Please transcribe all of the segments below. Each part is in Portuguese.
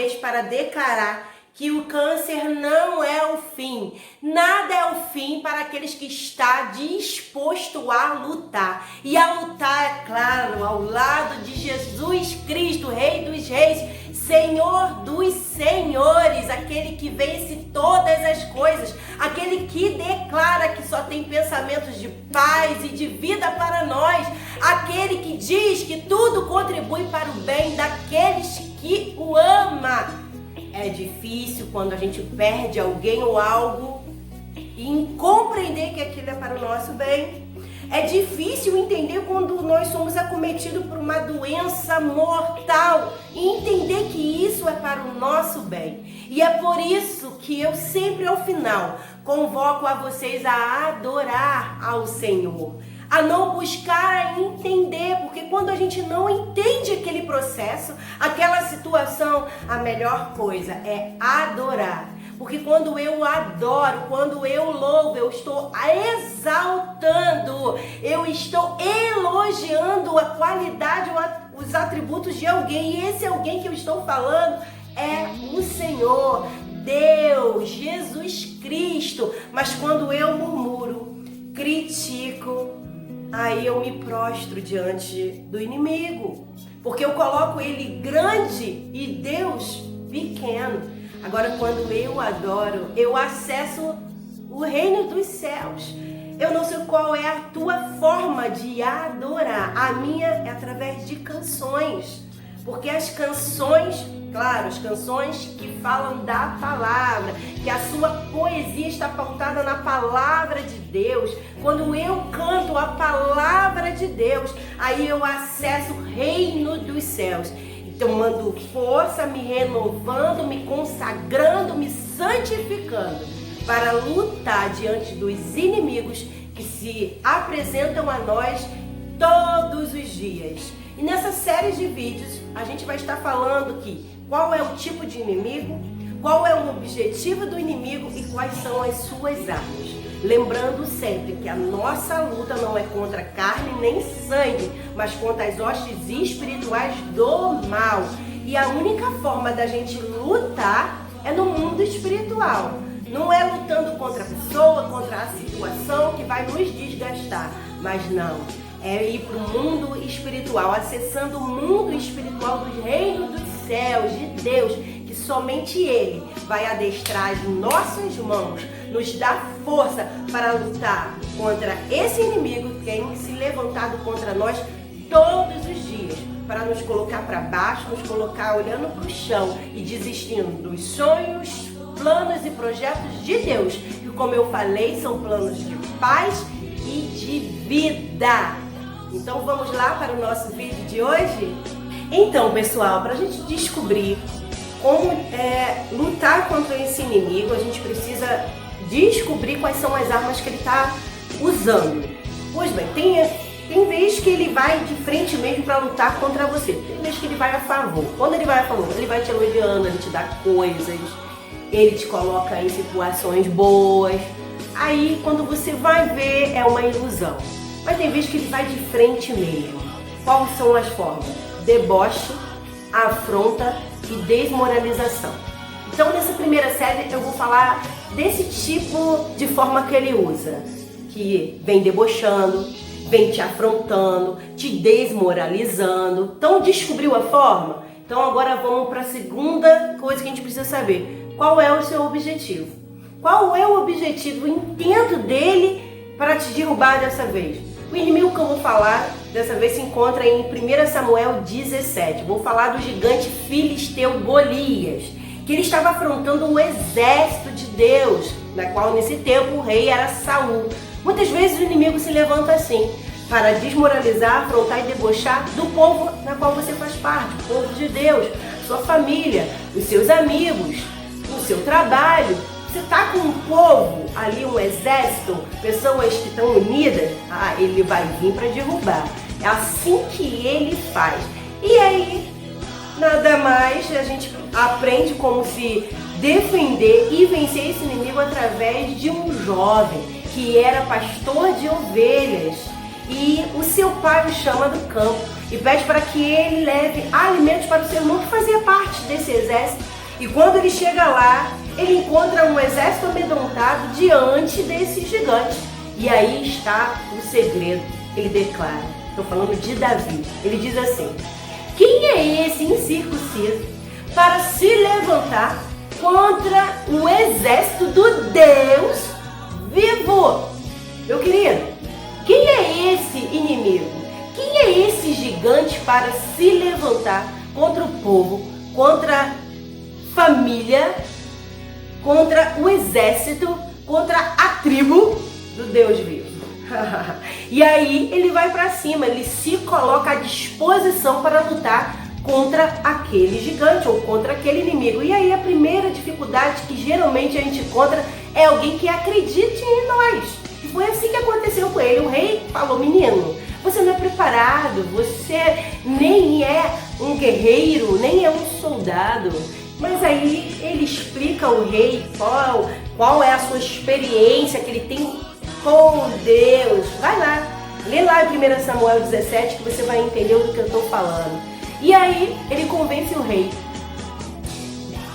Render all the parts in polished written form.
vez para declarar que o câncer não é o fim. Nada é o fim para aqueles que estão dispostos a lutar. E a lutar, é claro, ao lado de Jesus Cristo, Rei dos Reis, Senhor dos Senhores, aquele que vence todas as coisas, aquele que declara que só tem pensamentos de paz e de vida para nós, aquele que diz que tudo contribui para o bem daqueles que o amam. É difícil quando a gente perde alguém ou algo e compreender que aquilo é para o nosso bem. É difícil entender quando nós somos acometidos por uma doença mortal e entender que isso é para o nosso bem. E é por isso que eu sempre ao final convoco a vocês a adorar ao Senhor, a não buscar entender, porque quando a gente não entende aquele processo, aquela situação, a melhor coisa é adorar. Porque quando eu adoro, quando eu louvo, eu estou exaltando, eu estou elogiando a qualidade, os atributos de alguém. E esse alguém que eu estou falando é o Senhor, Deus, Jesus Cristo. Mas quando eu murmuro, critico, aí eu me prostro diante do inimigo, porque eu coloco ele grande e Deus pequeno. Agora, quando eu adoro, eu acesso o reino dos céus. Eu não sei qual é a tua forma de adorar. A minha é através de canções. Porque as canções, claro, as canções que falam da palavra, que a sua poesia está pautada na palavra de Deus. Quando eu canto a palavra de Deus, aí eu acesso o reino dos céus. Tomando força, me renovando, me consagrando, me santificando para lutar diante dos inimigos que se apresentam a nós todos os dias. E nessa série de vídeos a gente vai estar falando que qual é o tipo de inimigo, qual é o objetivo do inimigo e quais são as suas armas. Lembrando sempre que a nossa luta não é contra carne nem sangue, mas contra as hostes espirituais do mal. E a única forma da gente lutar é no mundo espiritual. Não é lutando contra a pessoa, contra a situação que vai nos desgastar, mas não. É ir para o mundo espiritual, acessando o mundo espiritual dos reinos dos céus, de Deus, que somente Ele vai adestrar as nossas mãos, nos dar força para lutar contra esse inimigo que tem se levantado contra nós todos os dias, para nos colocar para baixo, nos colocar olhando para o chão e desistindo dos sonhos, planos e projetos de Deus, que, como eu falei, são planos de paz e de vida. Então vamos lá para o nosso vídeo de hoje? Então, pessoal, para a gente descobrir como lutar contra esse inimigo, a gente precisa descobrir quais são as armas que ele está usando. Pois bem, tem vez que ele vai de frente mesmo para lutar contra você. Tem vez que ele vai a favor. Quando ele vai a favor, ele vai te elogiando, ele te dá coisas, ele te coloca em situações boas. Aí, quando você vai ver, é uma ilusão. Mas tem vez que ele vai de frente mesmo. Quais são as formas? Deboche, afronta e desmoralização. Então, nessa primeira série, eu vou falar desse tipo de forma que ele usa. Que vem debochando, vem te afrontando, te desmoralizando. Então, descobriu a forma? Então, agora vamos para a segunda coisa que a gente precisa saber. Qual é o seu objetivo? Qual é o objetivo, o intento dele para te derrubar dessa vez? O inimigo que eu vou falar dessa vez se encontra em 1 Samuel 17. Vou falar do gigante filisteu Golias, que ele estava afrontando o exército de Deus, na qual nesse tempo o rei era Saul. Muitas vezes o inimigo se levanta assim, para desmoralizar, afrontar e debochar do povo na qual você faz parte, o povo de Deus, sua família, os seus amigos, o seu trabalho. Você está com um povo ali, um exército, pessoas que estão unidas, ele vai vir para derrubar. É assim que ele faz. E aí, nada mais, a gente aprende como se defender e vencer esse inimigo através de um jovem que era pastor de ovelhas. E o seu pai o chama do campo e pede para que ele leve alimentos para o seu irmão que fazia parte desse exército, E quando ele chega lá, ele encontra um exército amedrontado diante desse gigante. E aí está o segredo. Ele declara, estou falando de Davi, ele diz assim: quem é esse incircunciso para se levantar contra o exército do Deus vivo? Meu querido, quem é esse inimigo? Quem é esse gigante para se levantar contra o povo, contra a família, contra o exército, contra a tribo do Deus vivo? E aí ele vai para cima, ele se coloca à disposição para lutar contra aquele gigante ou contra aquele inimigo. E aí a primeira dificuldade que geralmente a gente encontra é alguém que acredite em nós. E foi assim que aconteceu com ele. O rei falou: menino, você não é preparado, você nem é um guerreiro, nem é um soldado. Mas aí ele explica ao rei qual é a sua experiência que ele tem com Deus. Vai lá, lê lá em 1 Samuel 17 que você vai entender do que eu estou falando. E aí ele convence o rei.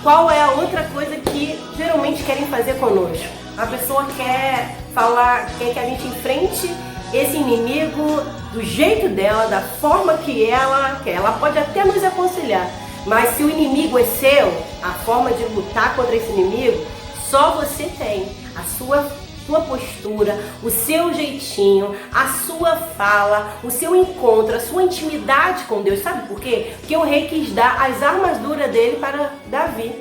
Qual é a outra coisa que geralmente querem fazer conosco? A pessoa quer que a gente enfrente esse inimigo do jeito dela, da forma que ela quer. Ela pode até nos aconselhar, mas se o inimigo é seu, a forma de lutar contra esse inimigo, só você tem. A sua postura, o seu jeitinho, a sua fala, o seu encontro, a sua intimidade com Deus. Sabe por quê? Porque o rei quis dar as armaduras dele para Davi.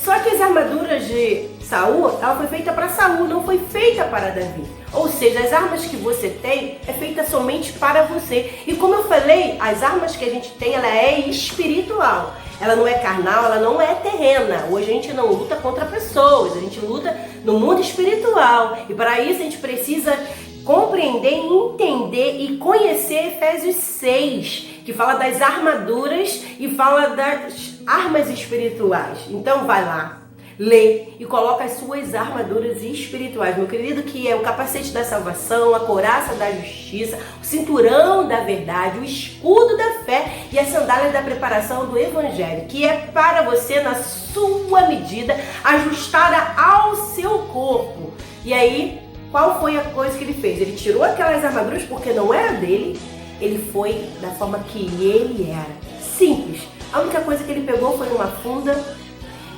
Só que as armaduras de Saul, ela foi feita para Saul, não foi feita para Davi. Ou seja, as armas que você tem é feita somente para você. E como eu falei, as armas que a gente tem, ela é espiritual. Ela não é carnal, ela não é terrena. Hoje a gente não luta contra pessoas, a gente luta no mundo espiritual. E para isso a gente precisa compreender, entender e conhecer Efésios 6, que fala das armaduras e fala das armas espirituais. Então vai lá, lê e coloca as suas armaduras espirituais, meu querido, que é o capacete da salvação, a couraça da justiça, o cinturão da verdade, o escudo da fé e as sandálias da preparação do evangelho, que é para você na sua medida, ajustada ao seu corpo. E aí, qual foi a coisa que ele fez? Ele tirou aquelas armaduras porque não era dele, ele foi da forma que ele era, simples. A única coisa que ele pegou foi uma funda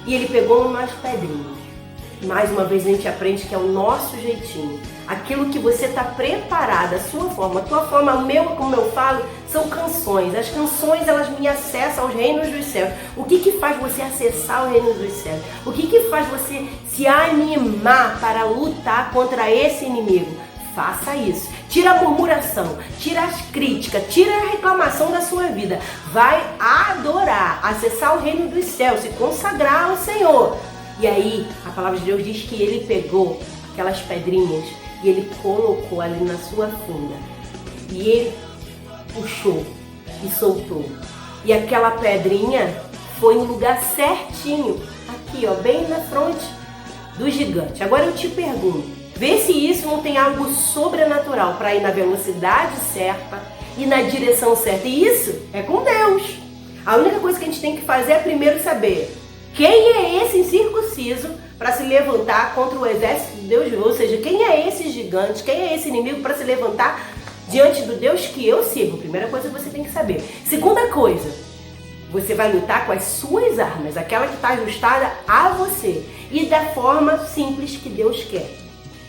e ele pegou umas pedrinhas. Mais uma vez a gente aprende que é o nosso jeitinho. Aquilo que você está preparada, a sua forma, a tua forma, o meu, como eu falo, são canções. As canções, elas me acessam aos reinos dos céus. O que faz você acessar o reino dos céus? O que faz você se animar para lutar contra esse inimigo? Faça isso. Tira a murmuração, tira as críticas, tira a reclamação da sua vida. Vai adorar, acessar o reino dos céus, se consagrar ao Senhor. E aí, a palavra de Deus diz que ele pegou aquelas pedrinhas e ele colocou ali na sua funda. E ele puxou e soltou. E aquela pedrinha foi no lugar certinho, aqui ó, bem na fronte do gigante. Agora eu te pergunto, vê se isso não tem algo sobrenatural para ir na velocidade certa e na direção certa. E isso é com Deus. A única coisa que a gente tem que fazer é primeiro saber quem é esse incircunciso para se levantar contra o exército de Deus. Ou seja, quem é esse gigante, quem é esse inimigo para se levantar diante do Deus que eu sigo. Primeira coisa que você tem que saber. Segunda coisa, você vai lutar com as suas armas, aquela que está ajustada a você e da forma simples que Deus quer.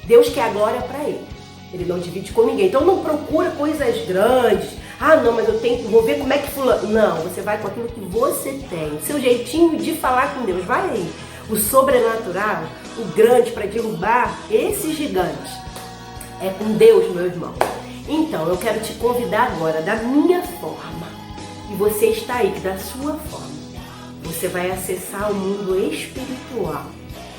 Deus quer a glória para Ele. Ele não divide com ninguém. Então não procura coisas grandes. Ah, não, mas vou ver como é que fulano... Não, você vai com aquilo que você tem. O seu jeitinho de falar com Deus. Vai aí. O sobrenatural, o grande para derrubar esses gigantes. É com Deus, meu irmão. Então, eu quero te convidar agora, da minha forma. E você está aí, da sua forma. Você vai acessar o mundo espiritual.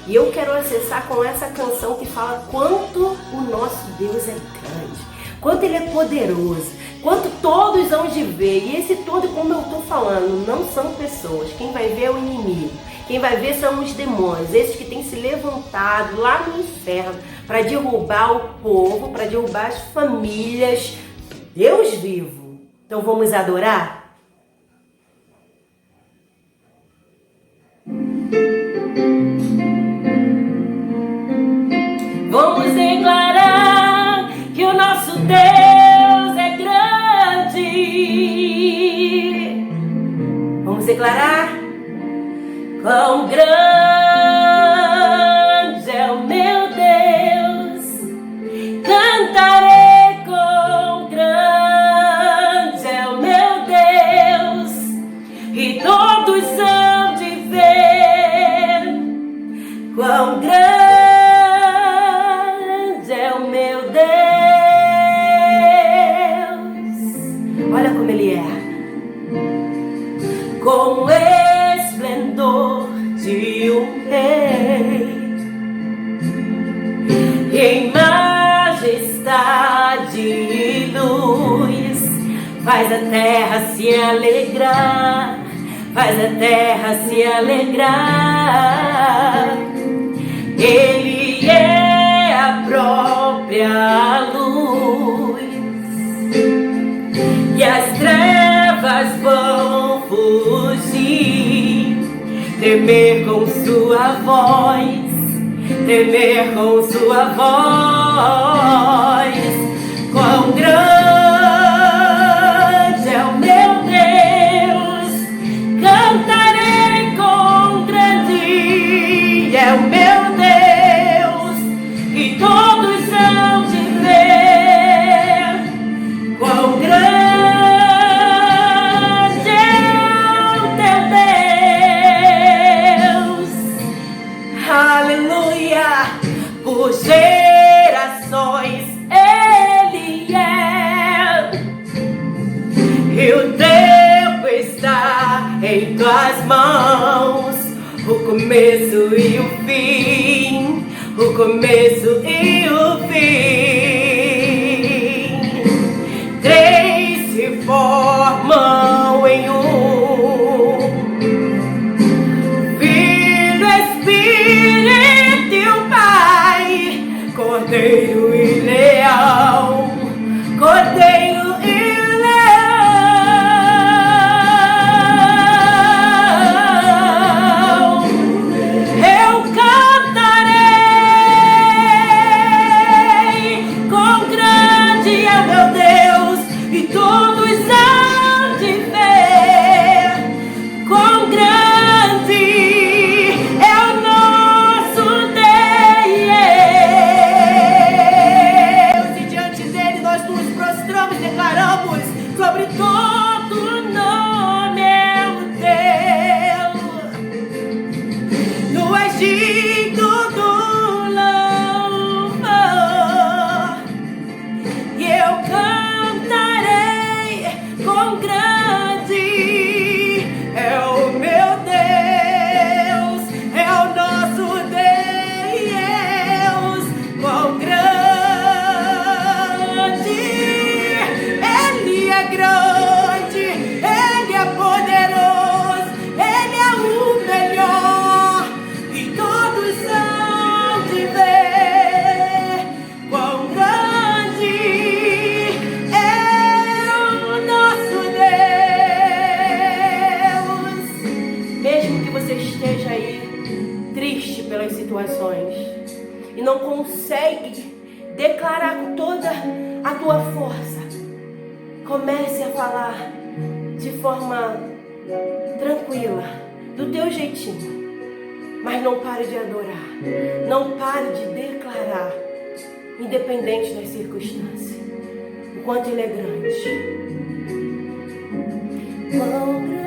E eu quero acessar com essa canção que fala quanto o nosso Deus é grande, quanto Ele é poderoso, quanto todos hão de ver. E esse todo, como eu estou falando, não são pessoas. Quem vai ver é o inimigo. Quem vai ver são os demônios, esses que têm se levantado lá no inferno para derrubar o povo, para derrubar as famílias. Deus vivo. Então vamos adorar? Vamos declarar que o nosso Deus é grande. Vamos declarar quão grande é o meu Deus. Cantarei quão grande é o meu Deus, e todos hão de ver quão grande é o meu Deus. Olha como Ele é, com o esplendor de um rei, em majestade e luz, faz a terra se alegrar, faz a terra se alegrar. Ele é a própria luz, e as trevas vão fugir, temer com sua voz, temer com sua voz. Quão grande é o meu Deus, cantarei com grande é o meu Deus, e todos hão de ver quão grande é o teu Deus. Aleluia! Por gerações Ele é, e o tempo está em tuas mãos, o começo e o fim, o começo e o fim. Três se formam em um: Filho, Espírito e o Pai, Cordeiro e Leão, Cordeiro e Leão. Eu cantarei, quão grande é meu Deus, e todos hão de ver quão grande é o nosso Deus. E diante dele nós nos prostramos e declaramos: sobre todo nome é o teu. No Egito do louvor, e eu cantarei quão grande é o meu Deus, é o nosso Deus. Quão grande Ele é, grande, Ele é poderoso, Ele é o melhor, e todos hão de ver quão grande é o nosso Deus. Mesmo que você esteja aí triste pelas situações e não consegue declarar com toda a tua força, comece a falar de forma tranquila, do teu jeitinho, mas não pare de adorar, não pare de declarar, independente das circunstâncias, o quanto Ele é grande. Quão grande